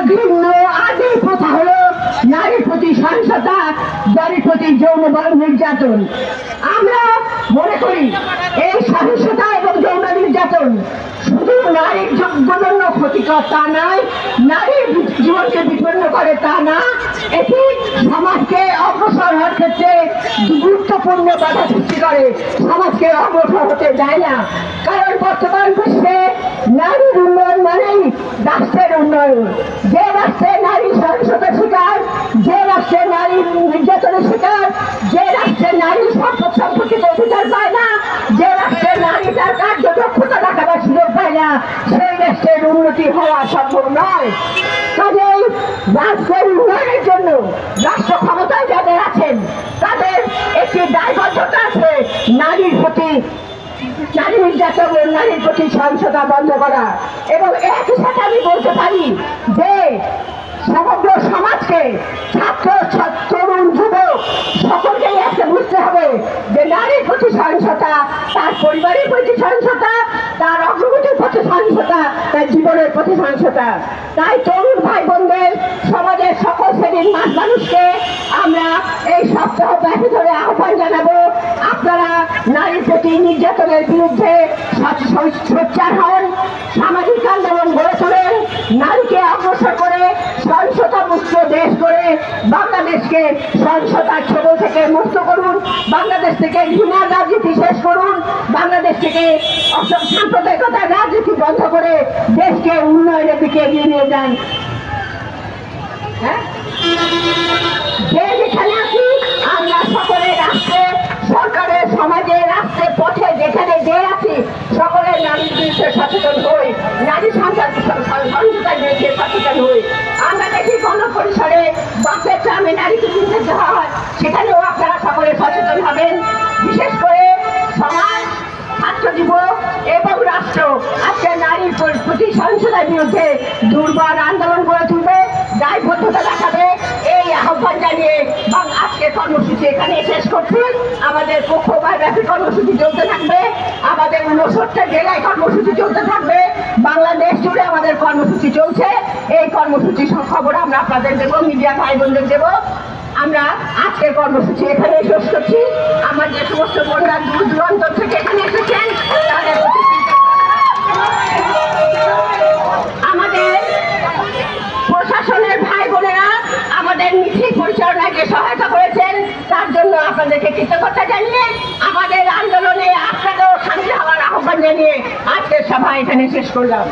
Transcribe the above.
ঘৃণ্য আদি প্রথা হলো নারীর প্রতি সহিংসতা, নারীর প্রতি যৌন নির্যাতন। আমরা মনে করি এই সহিংসতা এবং যৌন নির্যাতন শুধু নারীর জন্য ক্ষতিকর তা নয়, নারীর জীবনকে বিপন্ন করে তা না, এটি সমাজকে অগ্রসর হওয়ার ক্ষেত্রে গুরুত্বপূর্ণ বাধা সৃষ্টি করে, সমাজকে অগ্রসর হতে দেয় না। কারণ বর্তমান বিশ্বে নারীর উন্নয়ন মানেই রাষ্ট্রের উন্নয়ন। যে রাষ্ট্রে নারী সহিংসতার শিকার, যে রাষ্ট্রে নারী নির্যাতনের শিকার, যে রাষ্ট্রে নারী সম্পদ সম্পত্তিতে অধিকার পায় না, যে রাষ্ট্রে নারী তার কার্যদক্ষতা দেখাবার সুযোগ পায় না, সেই রাষ্ট্রের উন্নতি হওয়া সম্ভব নয়। কাজেই রাষ্ট্রের উন্নয়নের জন্য রাষ্ট্র ক্ষমতায় যাদের আছেন তাদের একটি দায়বদ্ধতা আছে নারীর প্রতি নারী নির্যাতন, নারীর প্রতি সহিংসতা বন্ধ করা। এবং একই সাথে আমি বলতে পারি যে সমগ্র সমাজকে, ছাত্র তরুণ যুবক সকলকেই একটা বুঝতে হবে যে নারীর প্রতি সহিংসতা তার পরিবারের প্রতি সহিংসতা, তার অগ্রগতির প্রতি সহিংসতা, তার জীবনের প্রতি সহিংসতা। তাই তরুণ ভাই বোনদের, সমাজের সকল শ্রেণীর মানুষকে আমরা এই সপ্তাহ ব্যাপী ধরে আহ্বান জানাবো, আপনারা নারীর প্রতি নির্যাতনের বিরুদ্ধে সোচ্চার হন, সামাজিক আন্দোলন গড়ে তোলেন, নারীকে অগ্রসর করে সহিংসতা মুক্ত দেশ করে বাংলাদেশকে সহিংসতার ছোবল থেকে মুক্ত করুন, বাংলাদেশ থেকে ঘৃণার রাজনীতি শেষ করুন, বাংলাদেশ থেকে সাম্প্রদায়িকতার রাজনীতি বন্ধ করে দেশকে উন্নয়নের দিকে এগিয়ে নিয়ে যান। যে যেখানে আছি আমরা সকলে রাষ্ট্রে, সরকারের, সমাজে, রাষ্ট্রে, পথে যেখানে যে আছি সকলের নারীর বিরুদ্ধে সচেতন হই, নারী সহিংসতার বিরুদ্ধে সচেতন হই। আমরা দেখি গণপরিসরে বাসের ট্রামে নারীকে নিতে দেওয়া হয়, সেখানেও আপনারা সকলে সচেতন হবেন। বিশেষ করে সমাজ, ছাত্র যুবক এবং রাষ্ট্র আজকে নারীর প্রতি সহিংসতার বিরুদ্ধে দুর্বার আন্দোলন গড়ে তুলবে, দায়বদ্ধতা দেখাবে। এই আহ্বান জানিয়ে আজকের কর্মসূচি এখানে শেষ করছি। আমাদের পক্ষবার ব্যাপী কর্মসূচি চলতে থাকবে, আমাদের 59টা জেলায় কর্মসূচি চলতে থাকবে, বাংলাদেশ জুড়ে আমাদের কর্মসূচি চলছে। এই কর্মসূচির খবর আমরা আপনাদের দেবো, মিডিয়া ভাই বোনদের দেবো। আমরা আজকের কর্মসূচি এখানে শেষ করছি। আমার যে সমস্ত বোনরা দূর দূরান্ত থেকে এখানে এসেছেন তাদের আমাদের প্রশাসনের ভাই বোনেরা আমাদের মিছিল পরিচালনায় যে সহায়তা করেছেন তার জন্য আপনাদেরকে কৃতজ্ঞতা জানিয়ে আমাদের আন্দোলনে আপনাদেরও সামিল হওয়ার আহ্বান জানিয়ে আজকের সভা এখানে শেষ করলাম।